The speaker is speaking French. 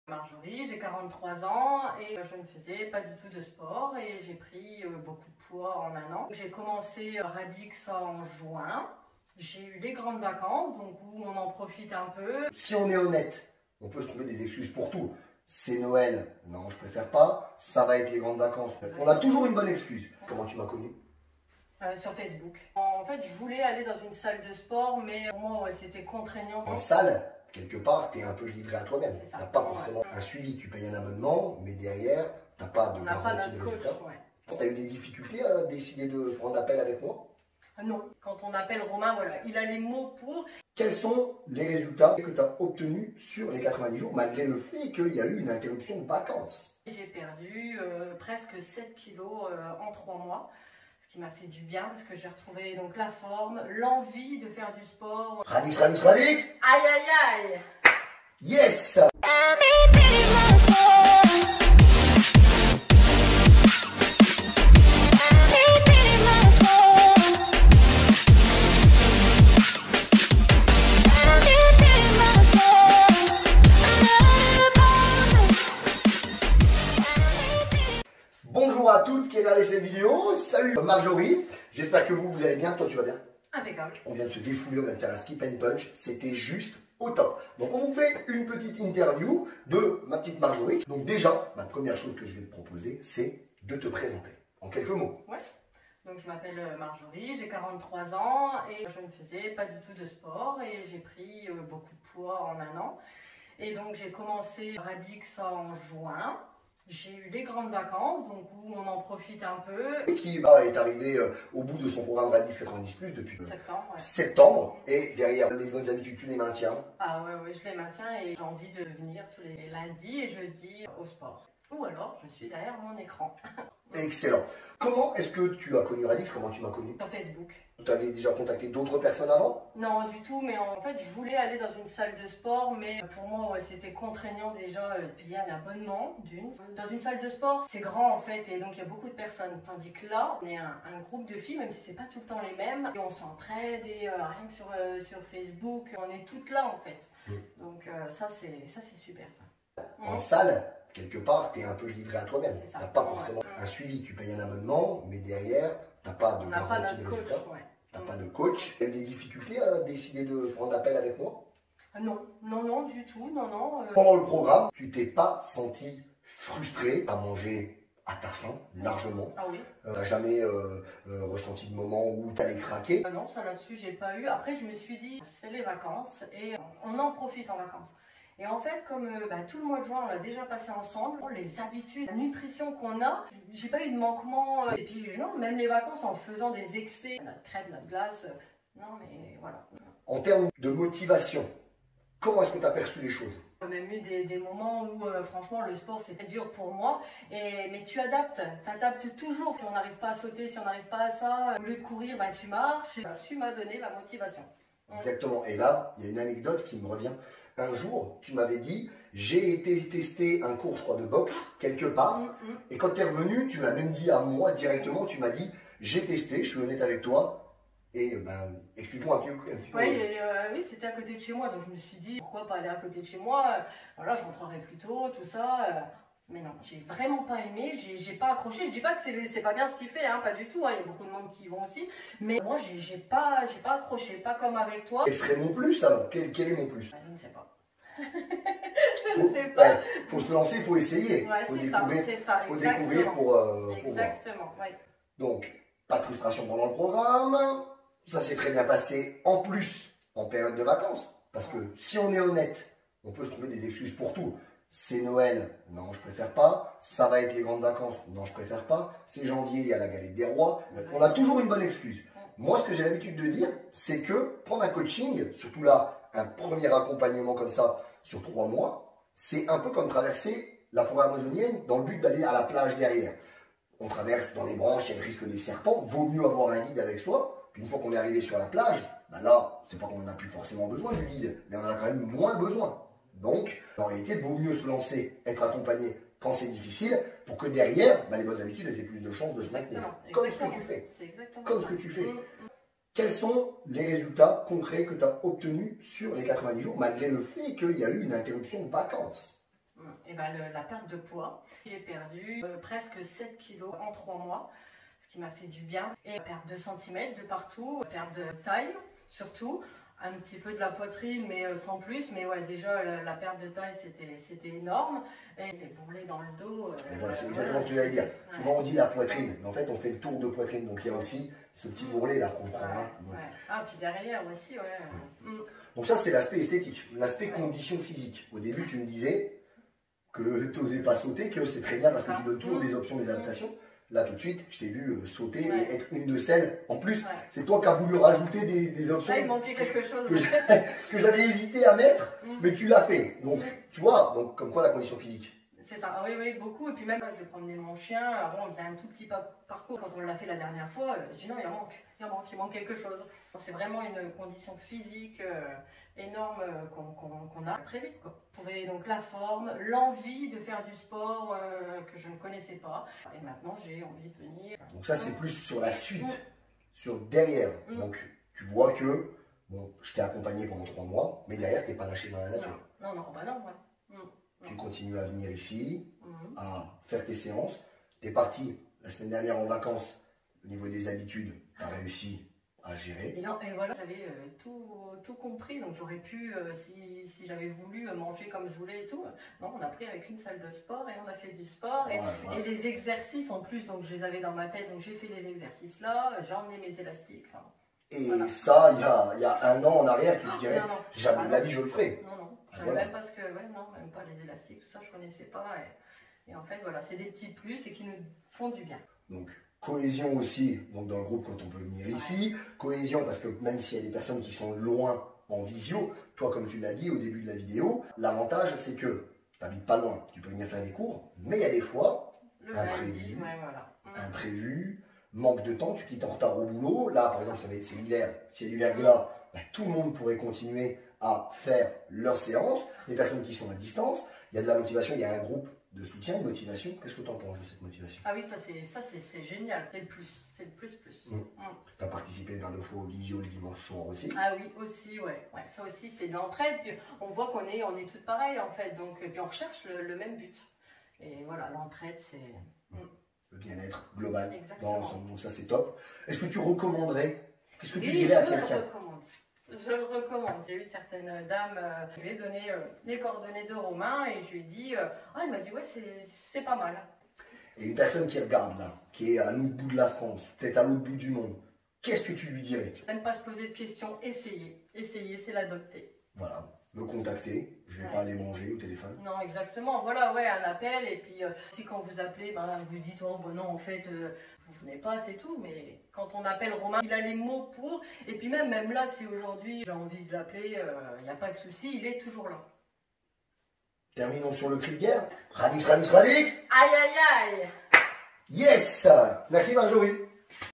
Marjorie, j'ai 43 ans et je ne faisais pas du tout de sport et j'ai pris beaucoup de poids en un an. J'ai commencé Radix en juin, j'ai eu les grandes vacances donc où on en profite un peu. Si on est honnête, on peut se trouver des excuses pour tout. C'est Noël, non je préfère pas, ça va être les grandes vacances. On a toujours une bonne excuse. Comment tu m'as connu? Sur Facebook. En fait, je voulais aller dans une salle de sport, mais pour moi, c'était contraignant. En salle, quelque part, tu es un peu livré à toi-même. C'est Tu ça. n'as pas forcément un suivi. Tu payes un abonnement, mais derrière, tu n'as pas de garantie de résultat. Tu as eu des difficultés à décider de prendre l'appel avec moi? Non. Quand on appelle Romain, voilà, il a les mots pour. Quels sont les résultats que tu as obtenus sur les 90 jours, malgré le fait qu'il y a eu une interruption de vacances? J'ai perdu presque 7 kilos en 3 mois. Ce qui m'a fait du bien parce que j'ai retrouvé donc la forme, l'envie de faire du sport. Radix, Radix, Radix! Aïe aïe aïe! Yes! Bonjour à toutes qui regardez cette vidéo. Salut Marjorie, j'espère que vous allez bien. Toi tu vas bien? Impeccable. On vient de se défouler, on vient de faire un skip and punch, c'était juste au top. Donc on vous fait une petite interview de ma petite Marjorie. Donc déjà, la première chose que je vais te proposer, c'est de te présenter en quelques mots. Ouais. Donc je m'appelle Marjorie, j'ai 43 ans et je ne faisais pas du tout de sport et j'ai pris beaucoup de poids en un an. Et donc j'ai commencé Radix en juin. J'ai eu les grandes vacances, donc où on en profite un peu. Et qui est arrivé au bout de son programme Radix 90+, depuis septembre. Et derrière, les bonnes habitudes, tu les maintiens? Ah ouais, je les maintiens et j'ai envie de venir tous les lundis et jeudis au sport. Ou alors, je suis derrière mon écran. Excellent. Comment est-ce que tu as connu Radix? Comment tu m'as connu? Sur Facebook. Tu avais déjà contacté d'autres personnes avant? Non, du tout, mais en fait, je voulais aller dans une salle de sport, mais pour moi, c'était contraignant déjà de payer un abonnement, d'une. Dans une salle de sport, c'est grand en fait, et donc il y a beaucoup de personnes. Tandis que là, on est un groupe de filles, même si c'est pas tout le temps les mêmes, et on s'entraide, et rien que sur Facebook, on est toutes là en fait. Donc ça, c'est super ça. En salle, quelque part, tu es un peu livré à toi-même. Tu n'as pas forcément un suivi. Tu payes un abonnement, mais derrière, tu n'as pas de garantie de résultat. Tu n'as pas de coach. Tu as eu des difficultés à décider de prendre l'appel avec moi? Non, du tout, non. Pendant le programme, tu t'es pas senti frustré à manger à ta faim, largement? Ah oui. Tu n'as jamais ressenti de moment où tu allais craquer? Non, ça là-dessus, j'ai pas eu. Après, je me suis dit, c'est les vacances et on en profite en vacances. Et en fait, comme tout le mois de juin, on l'a déjà passé ensemble, les habitudes, la nutrition qu'on a, j'ai pas eu de manquement. Et puis, non, même les vacances en faisant des excès, notre crème, notre glace, non, mais voilà. En termes de motivation, comment est-ce que tu as perçu les choses? J'ai même eu des moments où, franchement, le sport, c'était dur pour moi. Mais tu t'adaptes toujours. Si on n'arrive pas à sauter, si on n'arrive pas à ça, au lieu de courir, tu marches. Tu m'as donné la motivation. Exactement. Et là, il y a une anecdote qui me revient. Un jour, tu m'avais dit, j'ai été tester un cours, je crois, de boxe, quelque part. Et quand tu es revenu, tu m'as même dit à moi directement, tu m'as dit, j'ai testé, je suis honnête avec toi. Et explique-moi un petit peu. Oui, c'était à côté de chez moi. Donc je me suis dit, pourquoi pas aller à côté de chez moi? Voilà, je rentrerai plus tôt, tout ça. Mais non, j'ai vraiment pas aimé, j'ai pas accroché. Je dis pas que c'est pas bien ce qu'il fait, hein, pas du tout. Hein, il y a beaucoup de monde qui y vont aussi. Mais moi, j'ai pas accroché, pas comme avec toi. Quel serait mon plus alors? Quel est mon plus? Je ne sais pas. Je ne sais pas. Faut se lancer, il faut essayer. Ouais, faut découvrir pour voir. Exactement, ouais. Donc, pas de frustration pendant le programme. Ça s'est très bien passé en plus en période de vacances. Parce que si on est honnête, on peut se trouver des excuses pour tout. C'est Noël, non je préfère pas. Ça va être les grandes vacances, non je préfère pas. C'est janvier, il y a la galette des rois. On a toujours une bonne excuse. Moi, ce que j'ai l'habitude de dire, c'est que prendre un coaching, surtout là, un premier accompagnement comme ça sur 3 mois, c'est un peu comme traverser la forêt amazonienne dans le but d'aller à la plage derrière. On traverse dans les branches, il y a le risque des serpents, vaut mieux avoir un guide avec soi. Puis une fois qu'on est arrivé sur la plage, là, c'est pas qu'on n'a plus forcément besoin du guide, mais on en a quand même moins besoin. Donc, en réalité, il vaut mieux se lancer, être accompagné quand c'est difficile, pour que derrière, les bonnes habitudes elles aient plus de chances de se maintenir. Comme ce que tu fais. Comme ce que tu fais. Quels sont les résultats concrets que tu as obtenus sur les 90 jours, malgré le fait qu'il y a eu une interruption de vacances? ben, la perte de poids. J'ai perdu presque 7 kilos en 3 mois, ce qui m'a fait du bien. Et perte de centimètres de partout, perte de taille surtout. Un petit peu de la poitrine, mais sans plus. Mais ouais, déjà, la perte de taille, c'était énorme. Et les bourrelets dans le dos. Et voilà, c'est exactement ce que j'allais dire. Ouais. Souvent, on dit la poitrine, mais en fait, on fait le tour de poitrine. Donc, il y a aussi ce petit bourrelet là qu'on prend. Hein. Ouais. Ah, puis derrière aussi, ouais. Donc, ça, c'est l'aspect esthétique, l'aspect condition physique. Au début, tu me disais que tu n'osais pas sauter, que c'est très bien parce que tu donnes toujours des options, des adaptations. Là, tout de suite, je t'ai vu sauter et être une de celles. En plus, c'est toi qui as voulu rajouter des options. Là, il manquait quelque chose. Que j'avais hésité à mettre, mais tu l'as fait. Donc, tu vois, donc, comme quoi la condition physique. C'est ça, oui, oui, beaucoup. Et puis même, je vais promener mon chien. Bon, on faisait un tout petit parcours. Quand on l'a fait la dernière fois, je dis non, il manque quelque chose. C'est vraiment une condition physique énorme qu'on a très vite, quoi. Trouver donc la forme, l'envie de faire du sport que je ne connaissais pas. Et maintenant, j'ai envie de venir. Donc ça, c'est plus sur la suite, sur derrière. Donc, tu vois que, bon, je t'ai accompagné pendant 3 mois, mais derrière, tu n'es pas lâché dans la nature. Non, bah non, ouais. Tu continues à venir ici, à faire tes séances. Tu es parti la semaine dernière en vacances. Au niveau des habitudes, tu as réussi à gérer. Et voilà, j'avais tout compris. Donc j'aurais pu, si j'avais voulu manger comme je voulais et tout. Non, on a pris avec une salle de sport et on a fait du sport. Et les exercices en plus, donc je les avais dans ma tête. Donc j'ai fait les exercices là, j'ai emmené mes élastiques. Enfin, et voilà. Ça, il y a 1 an en arrière, tu te dirais, jamais de la vie je le ferai. Non. Je savais même pas même pas les élastiques, tout ça, je connaissais pas. Et en fait, voilà, c'est des petits plus et qui nous font du bien. Donc, cohésion aussi, donc dans le groupe quand on peut venir ici. Cohésion parce que même s'il y a des personnes qui sont loin en visio, toi, comme tu l'as dit au début de la vidéo, l'avantage c'est que tu n'habites pas loin, tu peux venir faire des cours, mais il y a des fois, imprévu, manque de temps, tu quittes en retard au boulot. Là, par exemple, c'est l'hiver, s'il y a du verglas, tout le monde pourrait continuer à faire leur séance, les personnes qui sont à distance, il y a de la motivation, il y a un groupe de soutien, de motivation. Qu'est-ce que tu en penses de cette motivation? Ah oui, ça c'est génial, c'est le plus, c'est le plus. Tu as participé vers 2 fois au visio le dimanche soir aussi? Ah oui, aussi, ouais, ça aussi c'est de l'entraide, puis on voit qu'on est toutes pareilles en fait, donc puis on recherche le même but. Et voilà, l'entraide c'est... Le bien-être global Exactement. Dans l'ensemble, donc ça c'est top. Est-ce que tu recommanderais? Qu'est-ce que tu dirais à quelqu'un? Je le recommande. J'ai eu certaines dames, je lui ai donné les coordonnées de Romain et je lui ai dit, elle m'a dit ouais c'est pas mal. Et une personne qui regarde là, qui est à l'autre bout de la France, peut-être à l'autre bout du monde, qu'est-ce que tu lui dirais? Même pas se poser de questions, essayer, c'est l'adopter. Voilà, me contacter, je ne vais pas aller manger au téléphone. Non, exactement, voilà, un appel et puis si quand vous appelez, vous dites oh non en fait vous venez pas, c'est tout, mais quand on appelle Romain, il a les mots pour, et puis même là, si aujourd'hui j'ai envie de l'appeler, il n'y a pas de souci, il est toujours là. Terminons sur le cri de guerre. Radix, radix, radix. Aïe, aïe, aïe. Yes. Merci Marjorie.